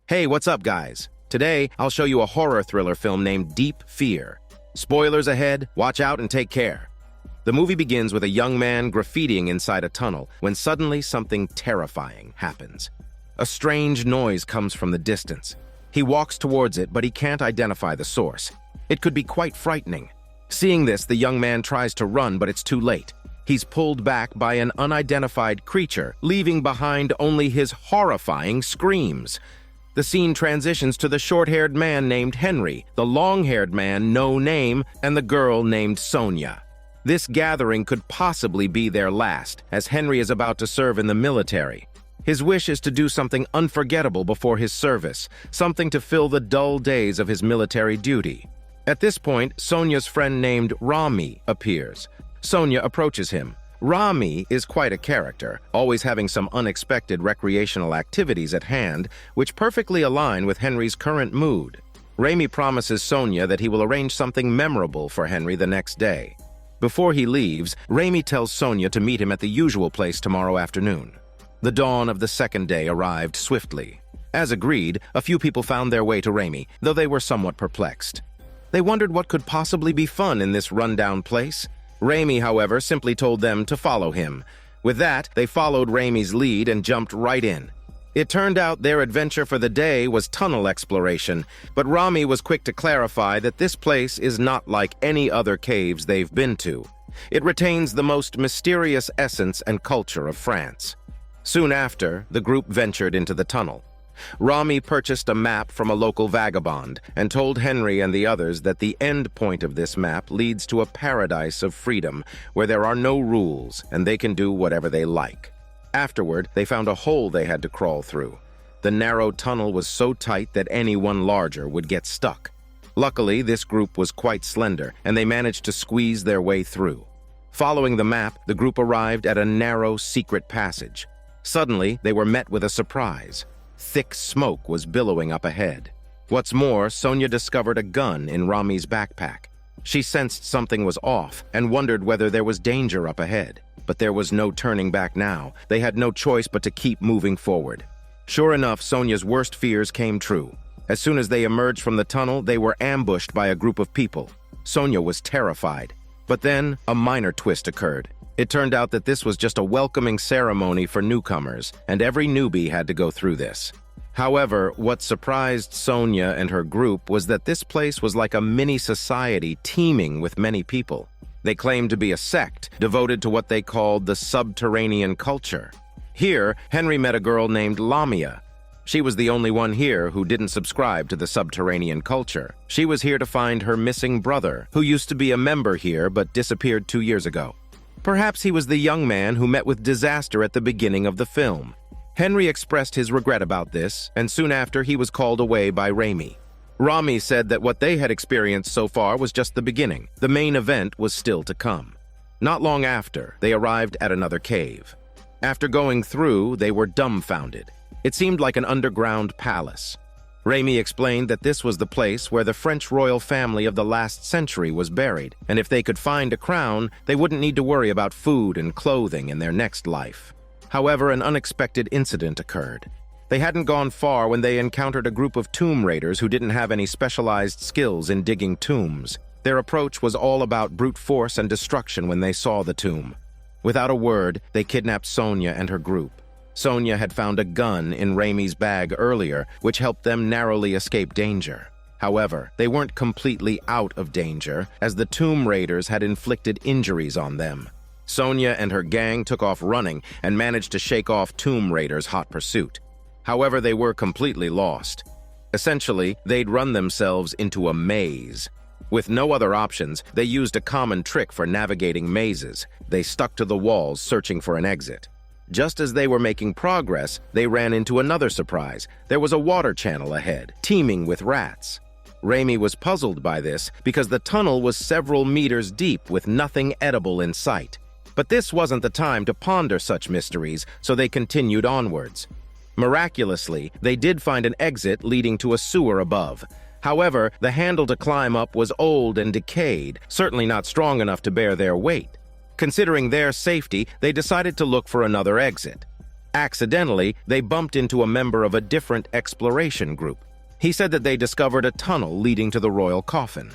Hey, what's up, guys? Today, I'll show you a horror thriller film named Deep Fear. Spoilers ahead, watch out and take care. The movie begins with a young man graffitiing inside a tunnel when suddenly something terrifying happens. A strange noise comes from the distance. He walks towards it, but he can't identify the source. It could be quite frightening. Seeing this, the young man tries to run, but it's too late. He's pulled back by an unidentified creature, leaving behind only his horrifying screams. The scene transitions to the short-haired man named Henry, the long-haired man no name, and the girl named Sonia. This gathering could possibly be their last, as Henry is about to serve in the military. His wish is to do something unforgettable before his service, something to fill the dull days of his military duty. At this point, Sonia's friend named Rami appears. Sonia approaches him. Rami is quite a character, always having some unexpected recreational activities at hand, which perfectly align with Henry's current mood. Rami promises Sonia that he will arrange something memorable for Henry the next day. Before he leaves, Rami tells Sonia to meet him at the usual place tomorrow afternoon. The dawn of the second day arrived swiftly. As agreed, a few people found their way to Rami, though they were somewhat perplexed. They wondered what could possibly be fun in this rundown place. Rami, however, simply told them to follow him. With that, they followed Rami's lead and jumped right in. It turned out their adventure for the day was tunnel exploration, but Rami was quick to clarify that this place is not like any other caves they've been to. It retains the most mysterious essence and culture of France. Soon after, the group ventured into the tunnel. Rami purchased a map from a local vagabond and told Henry and the others that the end point of this map leads to a paradise of freedom where there are no rules and they can do whatever they like. Afterward, they found a hole they had to crawl through. The narrow tunnel was so tight that anyone larger would get stuck. Luckily, this group was quite slender and they managed to squeeze their way through. Following the map, the group arrived at a narrow, secret passage. Suddenly, they were met with a surprise. Thick smoke was billowing up ahead. What's more, Sonia discovered a gun in Rami's backpack. She sensed something was off and wondered whether there was danger up ahead. But there was no turning back now. They had no choice but to keep moving forward. Sure enough, Sonia's worst fears came true. As soon as they emerged from the tunnel, they were ambushed by a group of people. Sonia was terrified. But then, a minor twist occurred. It turned out that this was just a welcoming ceremony for newcomers, and every newbie had to go through this. However, what surprised Sonia and her group was that this place was like a mini-society teeming with many people. They claimed to be a sect, devoted to what they called the subterranean culture. Here, Henry met a girl named Lamia. She was the only one here who didn't subscribe to the subterranean culture. She was here to find her missing brother, who used to be a member here but disappeared 2 years ago. Perhaps he was the young man who met with disaster at the beginning of the film. Henry expressed his regret about this, and soon after he was called away by Rami. Rami said that what they had experienced so far was just the beginning. The main event was still to come. Not long after, they arrived at another cave. After going through, they were dumbfounded. It seemed like an underground palace. Rami explained that this was the place where the French royal family of the last century was buried, and if they could find a crown, they wouldn't need to worry about food and clothing in their next life. However, an unexpected incident occurred. They hadn't gone far when they encountered a group of tomb raiders who didn't have any specialized skills in digging tombs. Their approach was all about brute force and destruction when they saw the tomb. Without a word, they kidnapped Sonia and her group. Sonia had found a gun in Rami's bag earlier, which helped them narrowly escape danger. However, they weren't completely out of danger, as the tomb raiders had inflicted injuries on them. Sonia and her gang took off running and managed to shake off tomb raiders' hot pursuit. However, they were completely lost. Essentially, they'd run themselves into a maze. With no other options, they used a common trick for navigating mazes. They stuck to the walls, searching for an exit. Just as they were making progress, they ran into another surprise. There was a water channel ahead, teeming with rats. Rami was puzzled by this because the tunnel was several meters deep with nothing edible in sight. But this wasn't the time to ponder such mysteries, so they continued onwards. Miraculously, they did find an exit leading to a sewer above. However, the handle to climb up was old and decayed, certainly not strong enough to bear their weight. Considering their safety, they decided to look for another exit. Accidentally, they bumped into a member of a different exploration group. He said that they discovered a tunnel leading to the royal coffin.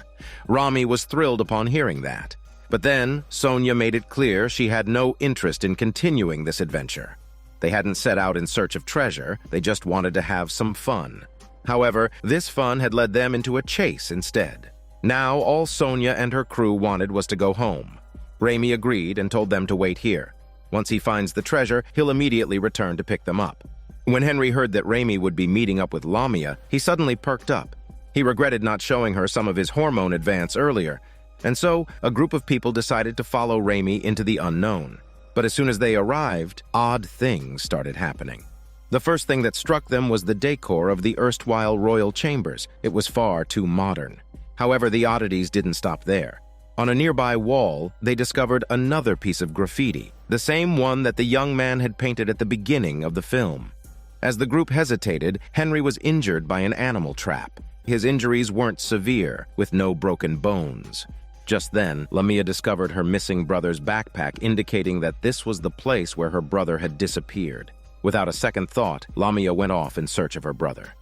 Rami was thrilled upon hearing that. But then, Sonia made it clear she had no interest in continuing this adventure. They hadn't set out in search of treasure, they just wanted to have some fun. However, this fun had led them into a chase instead. Now, all Sonia and her crew wanted was to go home. Rami agreed and told them to wait here. Once he finds the treasure, he'll immediately return to pick them up. When Henry heard that Rami would be meeting up with Lamia, he suddenly perked up. He regretted not showing her some of his hormone advance earlier, and so a group of people decided to follow Rami into the unknown. But as soon as they arrived, odd things started happening. The first thing that struck them was the decor of the erstwhile royal chambers. It was far too modern. However, the oddities didn't stop there. On a nearby wall, they discovered another piece of graffiti, the same one that the young man had painted at the beginning of the film. As the group hesitated, Henry was injured by an animal trap. His injuries weren't severe, with no broken bones. Just then, Lamia discovered her missing brother's backpack, indicating that this was the place where her brother had disappeared. Without a second thought, Lamia went off in search of her brother.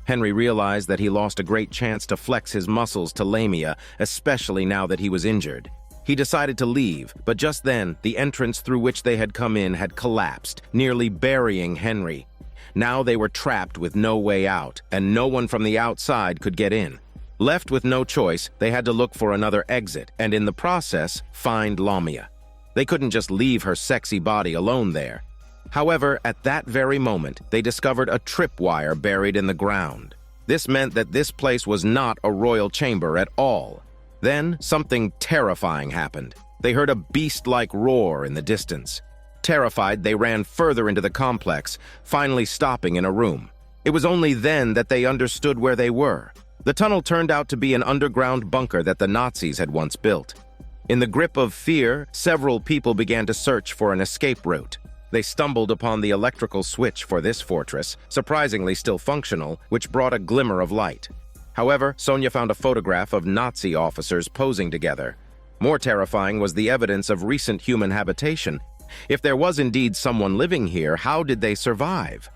Henry realized that he lost a great chance to flex his muscles to Lamia, especially now that he was injured. He decided to leave, but just then, the entrance through which they had come in had collapsed, nearly burying Henry. Now they were trapped with no way out, and no one from the outside could get in. Left with no choice, they had to look for another exit, and in the process, find Lamia. They couldn't just leave her sexy body alone there. However, at that very moment, they discovered a tripwire buried in the ground. This meant that this place was not a royal chamber at all. Then, something terrifying happened. They heard a beast-like roar in the distance. Terrified, they ran further into the complex, finally stopping in a room. It was only then that they understood where they were. The tunnel turned out to be an underground bunker that the Nazis had once built. In the grip of fear, several people began to search for an escape route. They stumbled upon the electrical switch for this fortress, surprisingly still functional, which brought a glimmer of light. However, Sonia found a photograph of Nazi officers posing together. More terrifying was the evidence of recent human habitation. If there was indeed someone living here, how did they survive?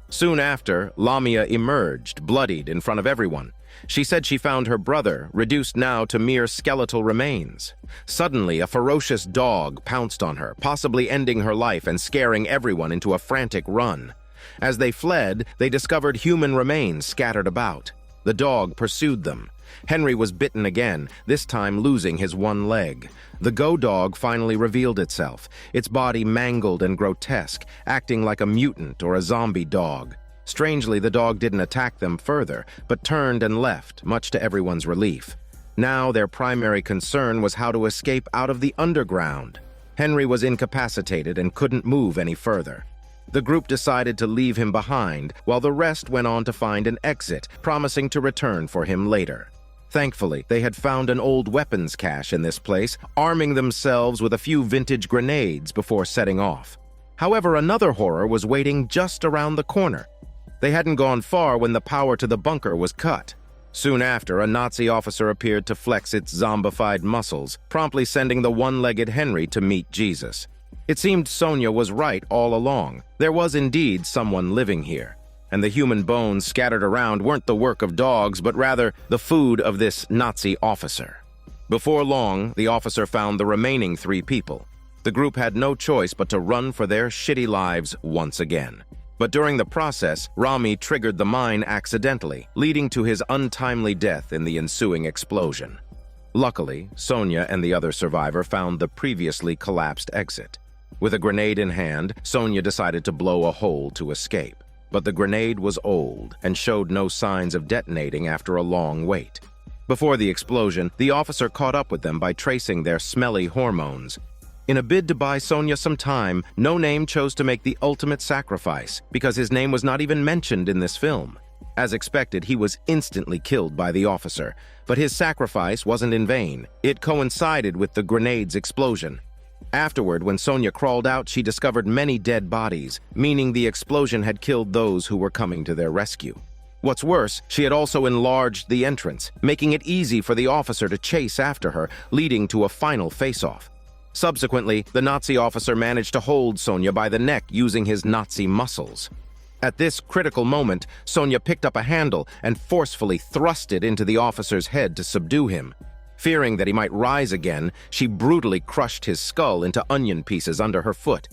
Soon after, Lamia emerged, bloodied, in front of everyone. She said she found her brother, reduced now to mere skeletal remains. Suddenly, a ferocious dog pounced on her, possibly ending her life and scaring everyone into a frantic run. As they fled, they discovered human remains scattered about. The dog pursued them. Henry was bitten again, this time losing his one leg. The go dog finally revealed itself, its body mangled and grotesque, acting like a mutant or a zombie dog. Strangely, the dog didn't attack them further, but turned and left, much to everyone's relief. Now their primary concern was how to escape out of the underground. Henry was incapacitated and couldn't move any further. The group decided to leave him behind, while the rest went on to find an exit, promising to return for him later. Thankfully, they had found an old weapons cache in this place, arming themselves with a few vintage grenades before setting off. However, another horror was waiting just around the corner. They hadn't gone far when the power to the bunker was cut. Soon after, a Nazi officer appeared to flex its zombified muscles, promptly sending the one-legged Henry to meet Jesus. It seemed Sonia was right all along. There was indeed someone living here, and the human bones scattered around weren't the work of dogs, but rather the food of this Nazi officer. Before long, the officer found the remaining 3 people. The group had no choice but to run for their shitty lives once again. But during the process, Rami triggered the mine accidentally, leading to his untimely death in the ensuing explosion. Luckily, Sonia and the other survivor found the previously collapsed exit. With a grenade in hand, Sonia decided to blow a hole to escape. But the grenade was old and showed no signs of detonating after a long wait. Before the explosion, the officer caught up with them by tracing their smelly hormones. In a bid to buy Sonia some time, No Name chose to make the ultimate sacrifice, because his name was not even mentioned in this film. As expected, he was instantly killed by the officer, but his sacrifice wasn't in vain. It coincided with the grenade's explosion. Afterward, when Sonia crawled out, she discovered many dead bodies, meaning the explosion had killed those who were coming to their rescue. What's worse, she had also enlarged the entrance, making it easy for the officer to chase after her, leading to a final face-off. Subsequently, the Nazi officer managed to hold Sonia by the neck using his Nazi muscles. At this critical moment, Sonia picked up a handle and forcefully thrust it into the officer's head to subdue him. Fearing that he might rise again, she brutally crushed his skull into onion pieces under her foot.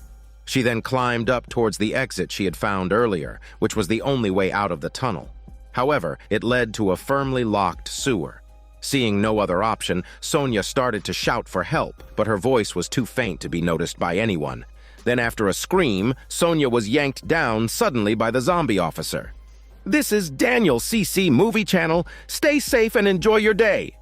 She then climbed up towards the exit she had found earlier, which was the only way out of the tunnel. However, it led to a firmly locked sewer. Seeing no other option, Sonia started to shout for help, but her voice was too faint to be noticed by anyone. Then after a scream, Sonia was yanked down suddenly by the zombie officer. This is Daniel CC Movie Channel. Stay safe and enjoy your day.